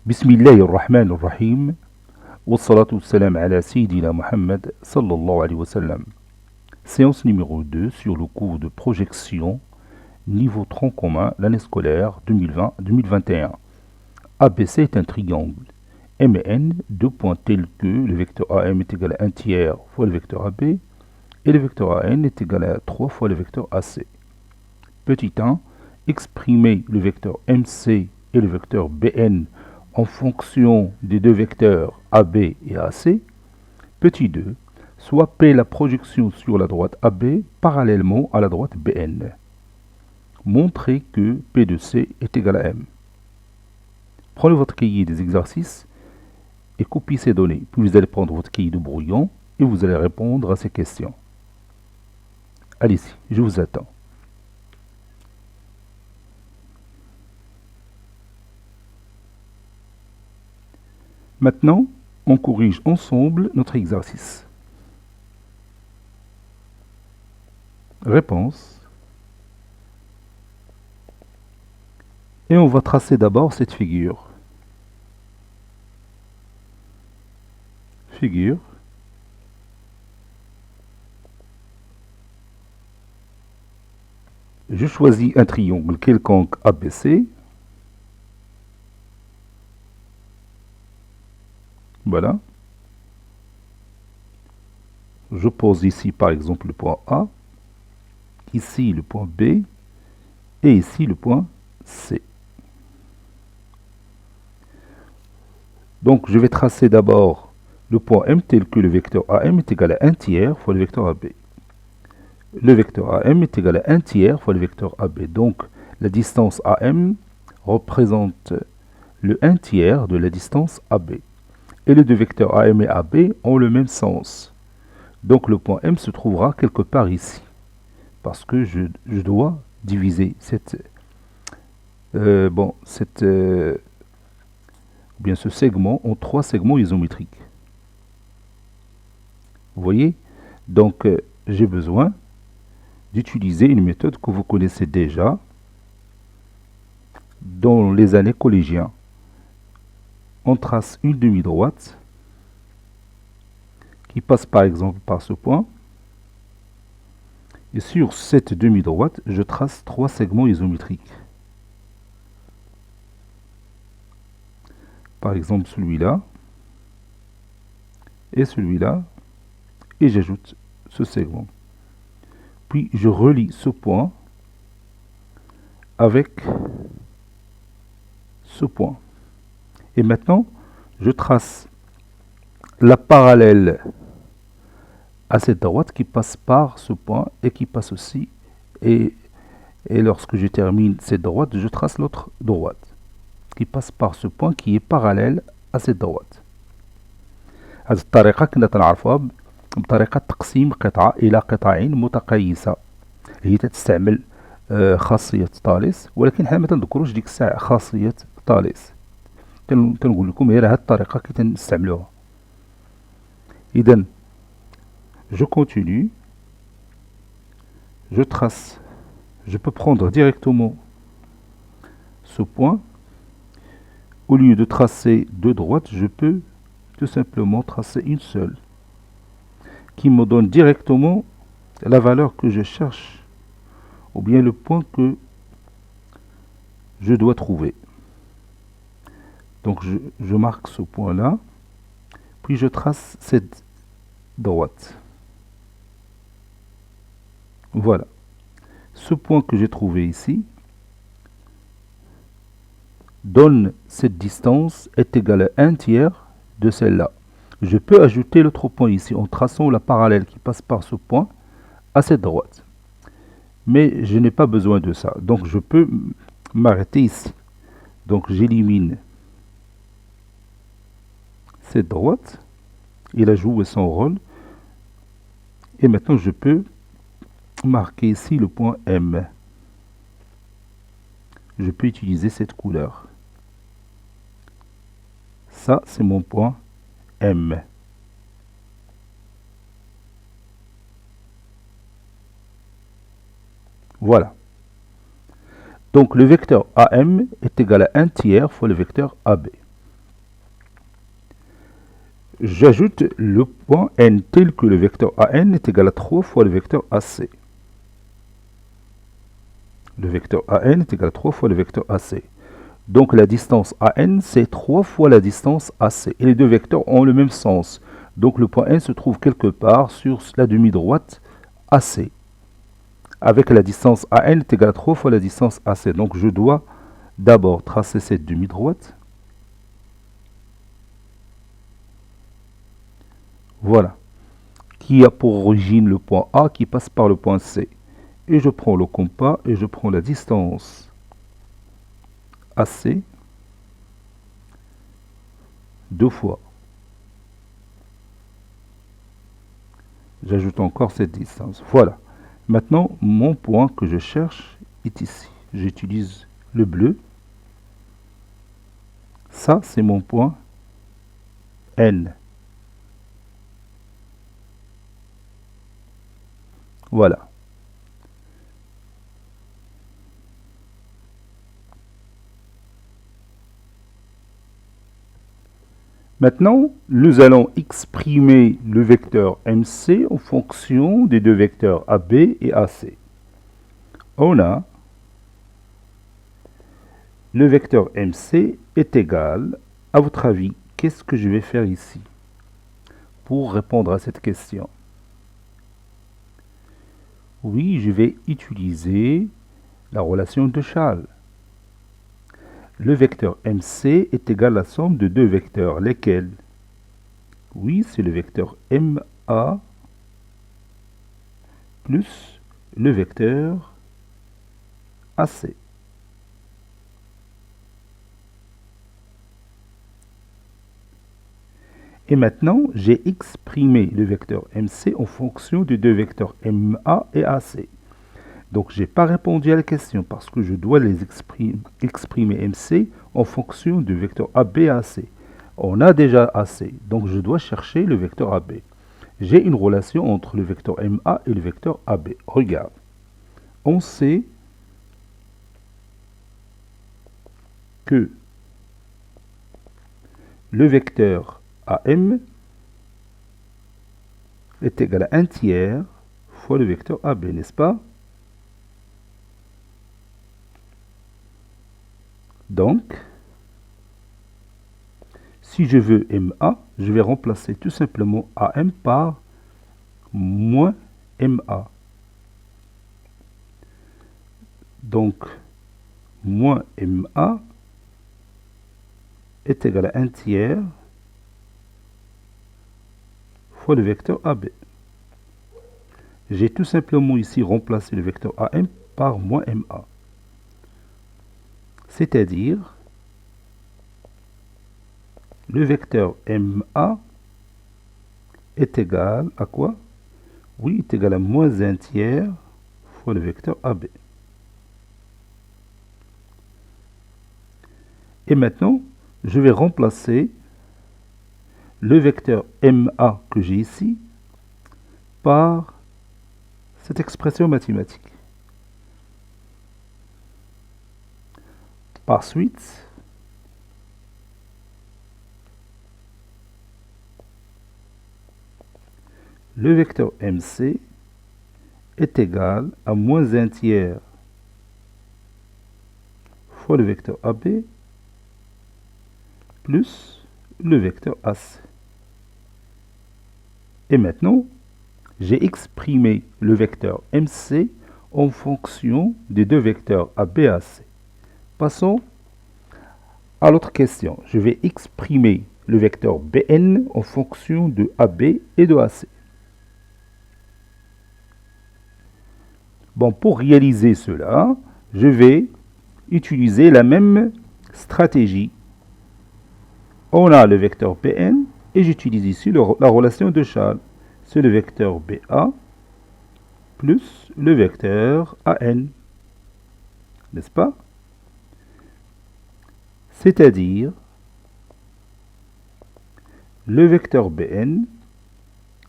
بسم الله الرحمن الرحيم والصلاة والسلام على سيدنا Mohammed sallallahu alayhi wa sallam. Séance numéro 2 sur le cours de projection niveau tronc commun l'année scolaire 2020-2021. ABC est un triangle. MN, deux points tels que le vecteur AM est égal à 1 tiers fois le vecteur AB et le vecteur AN est égal à 3 fois le vecteur AC. Petit 1, exprimer le vecteur MC et le vecteur BN en fonction des deux vecteurs AB et AC. Petit 2, soit P la projection sur la droite AB parallèlement à la droite BN. Montrez que P de C est égal à M. Prenez votre cahier des exercices et copiez ces données. Puis vous allez prendre votre cahier de brouillon et vous allez répondre à ces questions. Allez-y, je vous attends. Maintenant, on corrige ensemble notre exercice. Réponse. Et on va tracer d'abord cette figure. Figure. Je choisis un triangle quelconque ABC. Voilà. Je pose ici par exemple le point A, ici le point B et ici le point C. Donc je vais tracer d'abord le point M tel que le vecteur AM est égal à 1 tiers fois le vecteur AB. Le vecteur AM est égal à 1 tiers fois le vecteur AB. Donc la distance AM représente le 1 tiers de la distance AB. Et les deux vecteurs AM et AB ont le même sens. Donc le point M se trouvera quelque part ici. Parce que je dois diviser ce segment en 3 segments isométriques. Vous voyez? Donc j'ai besoin d'utiliser une méthode que vous connaissez déjà dans les années collégiennes. On trace une demi-droite qui passe par exemple par ce point. Et sur cette demi-droite, je trace 3 segments isométriques. Par exemple celui-là et celui-là. Et j'ajoute ce segment. Puis je relie ce point avec ce point. Et maintenant, je trace la parallèle à cette droite qui passe par ce point et qui passe aussi. Et lorsque je termine cette droite, je trace l'autre droite qui passe par ce point qui est parallèle à cette droite. هذه الطريقة كنا تنعرفوها بطريقة تقسيم قطعة إلى قطعين متقايسة. هي تستعمل خاصية تاليس، ولكن حنا ما تنذكروش ديك الساعة خاصية تاليس. تنقول لكم غير هاد الطريقة كي تنستعملوها. إذن je continue, je trace, je peux prendre directement ce point. Au lieu de tracer deux droites, je peux tout simplement tracer une seule qui me donne directement la valeur que je cherche ou bien le point que je dois trouver. Donc je marque ce point là, puis je trace cette droite. Voilà. Ce point que j'ai trouvé ici donne cette distance est égale à 1 tiers de celle-là. Je peux ajouter l'autre point ici en traçant la parallèle qui passe par ce point à cette droite. Mais je n'ai pas besoin de ça. Donc je peux m'arrêter ici. Donc j'élimine cette droite. Il a joué son rôle. Et maintenant je peux marquer ici le point M. Je peux utiliser cette couleur. Ça, c'est mon point M. Voilà. Donc le vecteur AM est égal à 1 tiers fois le vecteur AB. j'ajoute le point n tel que le vecteur AN est égal à 3 fois le vecteur AC. Le vecteur AN est égal à 3 fois le vecteur AC. Donc la distance AN, c'est 3 fois la distance AC. Et les deux vecteurs ont le même sens. Donc le point N se trouve quelque part sur la demi-droite AC. Avec la distance AN est égale à 3 fois la distance AC. Donc je dois d'abord tracer cette demi-droite. Voilà. Qui a pour origine le point A qui passe par le point C. Et je prends le compas et je prends la distance AC 2 fois. J'ajoute encore cette distance. Voilà. Maintenant, mon point que je cherche est ici. J'utilise le bleu. Ça, c'est mon point N. Voilà. Maintenant, nous allons exprimer le vecteur MC en fonction des deux vecteurs AB et AC. On a le vecteur MC est égal, à votre avis, qu'est-ce que je vais faire ici pour répondre à cette question? Oui, je vais utiliser la relation de Chasles. Le vecteur MC est égal à la somme de deux vecteurs, lesquels? Oui, c'est le vecteur MA plus le vecteur AC. Et maintenant, j'ai exprimé le vecteur MC en fonction des deux vecteurs MA et AC. Donc, je n'ai pas répondu à la question parce que je dois les exprimer MC en fonction du vecteur AB et AC. On a déjà AC, donc je dois chercher le vecteur AB. J'ai une relation entre le vecteur MA et le vecteur AB. Regarde, on sait que le vecteur AM est égal à 1 tiers fois le vecteur AB, n'est-ce pas? Donc, si je veux MA, je vais remplacer tout simplement AM par moins MA. Donc, moins MA est égal à 1 tiers fois le vecteur AB. J'ai tout simplement ici remplacé le vecteur AM par moins MA. C'est-à-dire, le vecteur MA est égal à quoi? Oui, est égal à moins 1 tiers fois le vecteur AB. Et maintenant, je vais remplacer le vecteur MA que j'ai ici par cette expression mathématique. Par suite, le vecteur MC est égal à moins 1 tiers fois le vecteur AB plus le vecteur AC. Et maintenant, j'ai exprimé le vecteur MC en fonction des deux vecteurs AB et AC. Passons à l'autre question. Je vais exprimer le vecteur BN en fonction de AB et de AC. Bon, pour réaliser cela, je vais utiliser la même stratégie. On a le vecteur BN et j'utilise ici la relation de Chasles. C'est le vecteur BA plus le vecteur AN. N'est-ce pas? C'est-à-dire, le vecteur BN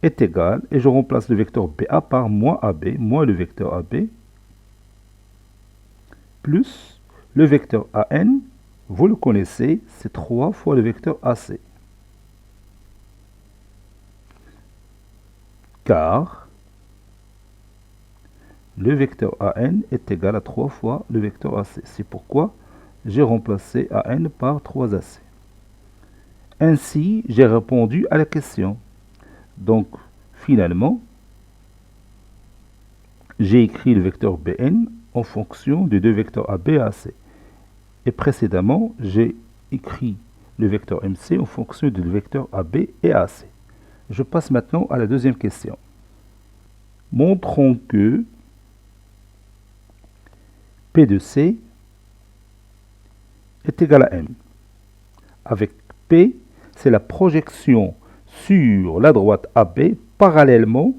est égal, et je remplace le vecteur BA par moins AB, moins le vecteur AB, plus le vecteur AN, vous le connaissez, c'est 3 fois le vecteur AC. car le vecteur AN est égal à 3 fois le vecteur AC. C'est pourquoi j'ai remplacé AN par 3AC. Ainsi, j'ai répondu à la question. Donc, finalement, j'ai écrit le vecteur BN en fonction des deux vecteurs AB et AC. Et précédemment, j'ai écrit le vecteur MC en fonction des vecteurs AB et AC. Je passe maintenant à la deuxième question. Montrons que P de C est égal à M. Avec P, c'est la projection sur la droite AB parallèlement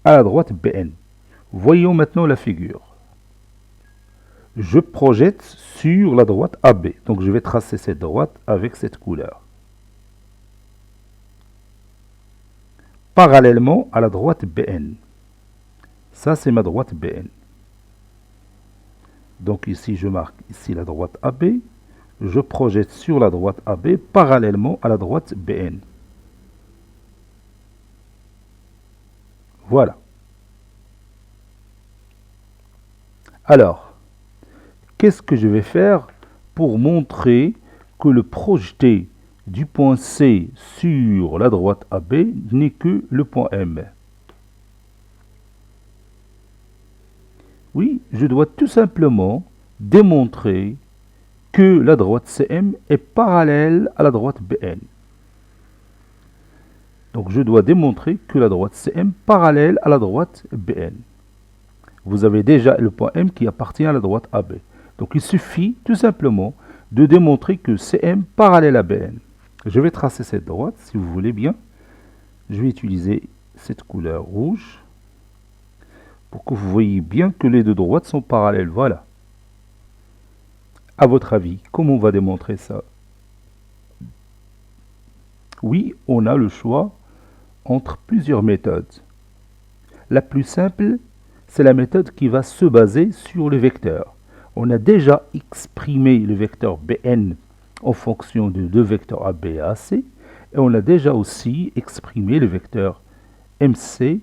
à la droite BN. Voyons maintenant la figure. Je projette sur la droite AB. Donc je vais tracer cette droite avec cette couleur. Parallèlement à la droite BN. Ça, c'est ma droite BN. Donc ici, je marque ici la droite AB. Je projette sur la droite AB parallèlement à la droite BN. Voilà. Alors, qu'est-ce que je vais faire pour montrer que le projeté du point C sur la droite AB n'est que le point M? Oui, je dois tout simplement démontrer que la droite CM est parallèle à la droite BN. Donc je dois démontrer que la droite CM est parallèle à la droite BN. Vous avez déjà le point M qui appartient à la droite AB. Donc il suffit tout simplement de démontrer que CM est parallèle à BN. Je vais tracer cette droite, si vous voulez bien. Je vais utiliser cette couleur rouge pour que vous voyez bien que les deux droites sont parallèles. Voilà. À votre avis, comment on va démontrer ça? Oui, on a le choix entre plusieurs méthodes. La plus simple, c'est la méthode qui va se baser sur le vecteur. On a déjà exprimé le vecteur Bn en fonction de deux vecteurs AB et AC, et on a déjà aussi exprimé le vecteur MC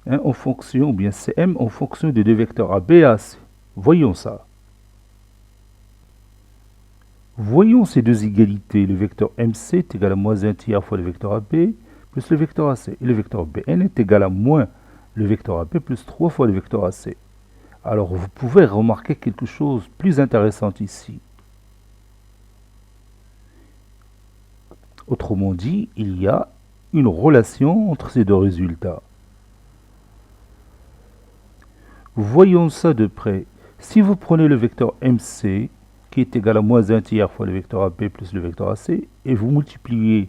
en fonction, ou bien CM en fonction de deux vecteurs AB et AC. Voyons ça. Voyons ces deux égalités. Le vecteur MC est égal à moins 1 tiers fois le vecteur AB plus le vecteur AC. Et le vecteur Bn est égal à moins le vecteur AB plus 3 fois le vecteur AC. Alors vous pouvez remarquer quelque chose de plus intéressant ici. Autrement dit, il y a une relation entre ces deux résultats. Voyons ça de près. Si vous prenez le vecteur MC, qui est égal à moins 1 tiers fois le vecteur AB plus le vecteur AC, et vous multipliez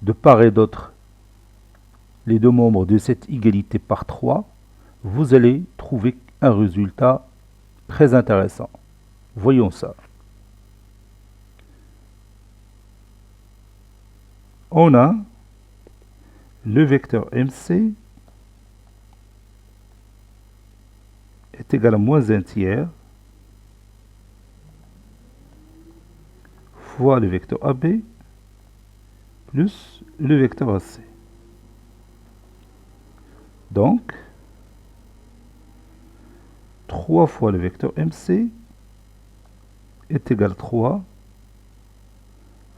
de part et d'autre les deux membres de cette égalité par 3, vous allez trouver un résultat très intéressant. Voyons ça. On a le vecteur MC est égal à moins 1 tiers fois le vecteur AB plus le vecteur AC. Donc, 3 fois le vecteur MC est égal à 3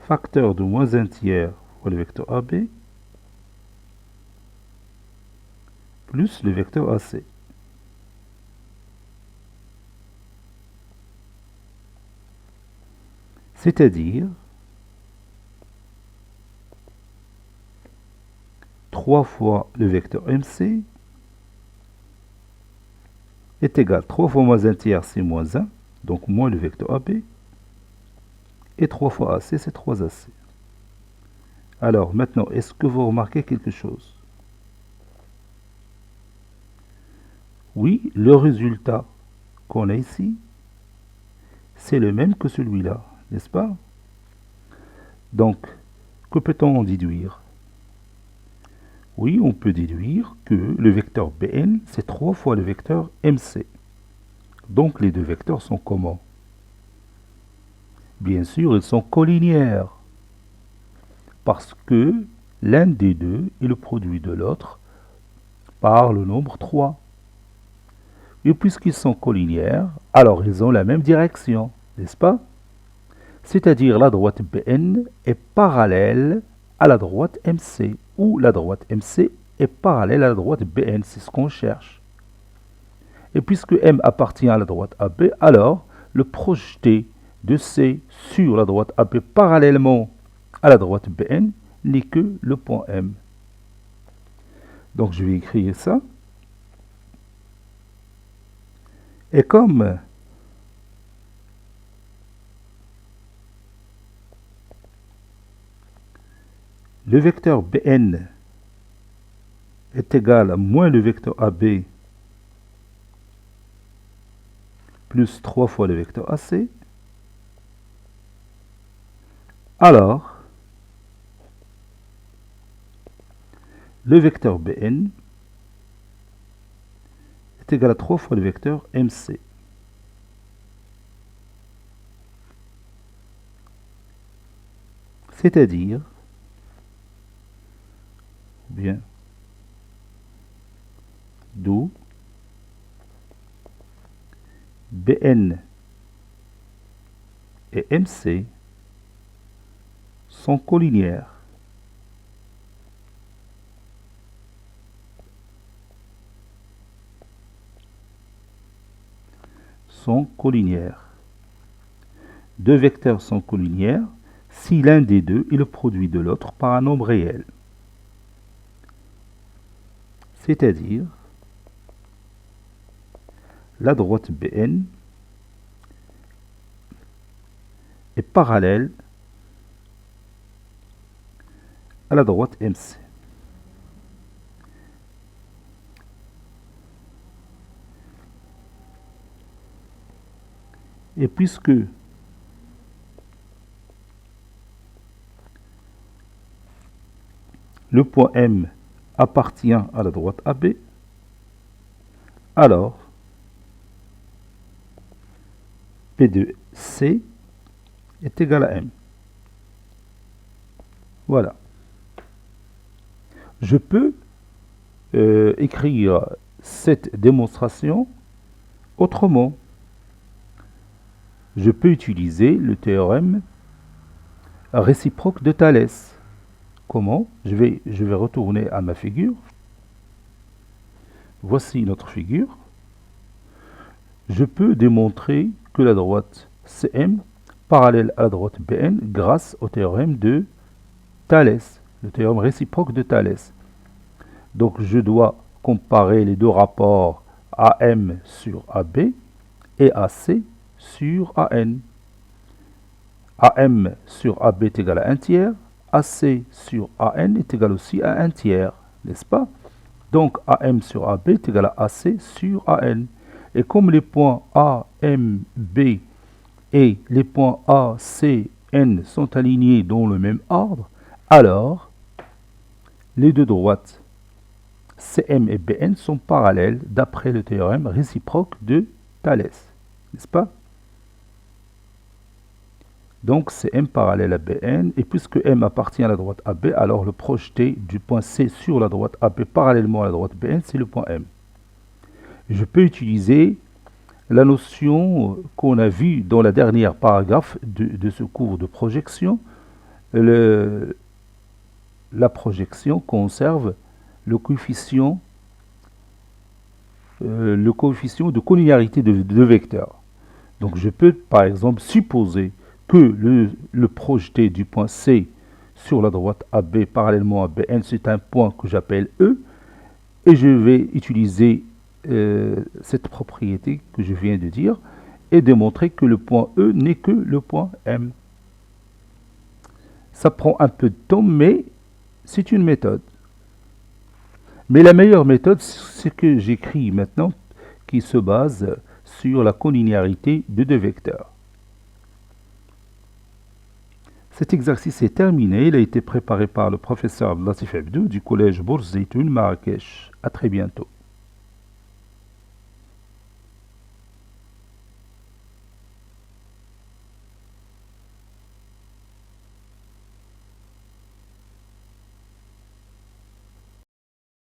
facteur de moins 1 tiers fois le vecteur AB plus le vecteur AC. C'est-à-dire 3 fois le vecteur MC est égal à 3 fois moins 1 tiers, c'est moins 1, donc moins le vecteur AB, et 3 fois AC, c'est 3AC. Alors maintenant, est-ce que vous remarquez quelque chose? Oui, le résultat qu'on a ici, c'est le même que celui-là, n'est-ce pas? Donc, que peut-on en déduire? Oui, on peut déduire que le vecteur Bn, c'est 3 fois le vecteur MC. Donc, les deux vecteurs sont comment? Bien sûr, ils sont collinéaires. Parce que l'un des deux est le produit de l'autre par le nombre 3. Et puisqu'ils sont collinéaires, alors ils ont la même direction, n'est-ce pas? C'est-à-dire la droite BN est parallèle à la droite MC, ou la droite MC est parallèle à la droite BN, c'est ce qu'on cherche. Et puisque M appartient à la droite AB, alors le projeté de C sur la droite AB parallèlement à la droite BN n'est que le point M. Donc je vais écrire ça. Et comme le vecteur BN est égal à moins le vecteur AB plus 3 fois le vecteur AC, alors le vecteur BN est égal à 3 fois le vecteur MC. C'est-à-dire, bien, d'où BN et MC sont collinéaires. Deux vecteurs sont collinéaires si l'un des deux est le produit de l'autre par un nombre réel. C'est-à-dire, la droite BN est parallèle à la droite MC. Et puisque le point M appartient à la droite AB, alors P de C est égal à M. Voilà. Je peux écrire cette démonstration autrement. Je peux utiliser le théorème réciproque de Thalès. Comment? Je vais retourner à ma figure. Voici notre figure. Je peux démontrer que la droite CM parallèle à la droite BN grâce au théorème de Thalès, le théorème réciproque de Thalès. Donc je dois comparer les deux rapports AM sur AB et AC sur AN. AM sur AB est égal à 1 tiers, AC sur AN est égal aussi à 1 tiers, n'est-ce pas? Donc AM sur AB est égal à AC sur AN. Et comme les points A, M, B et les points A, C, N sont alignés dans le même ordre, alors les deux droites CM et BN sont parallèles d'après le théorème réciproque de Thalès, n'est-ce pas? Donc c'est M parallèle à BN, et puisque M appartient à la droite AB, alors le projeté du point C sur la droite AB parallèlement à la droite BN, c'est le point M. Je peux utiliser la notion qu'on a vue dans la dernière paragraphe de ce cours de projection. La projection conserve le coefficient de collinéarité de deux vecteurs. Donc je peux par exemple supposer que le projeté du point C sur la droite AB parallèlement à BN, c'est un point que j'appelle E, et je vais utiliser cette propriété que je viens de dire et démontrer que le point E n'est que le point M. Ça prend un peu de temps, mais c'est une méthode. Mais la meilleure méthode, c'est ce que j'écris maintenant, qui se base sur la collinéarité de deux vecteurs. Cet exercice est terminé. Il a été préparé par le professeur Latif Abdou du collège Bourz Zeytoun Marrakech. À très bientôt.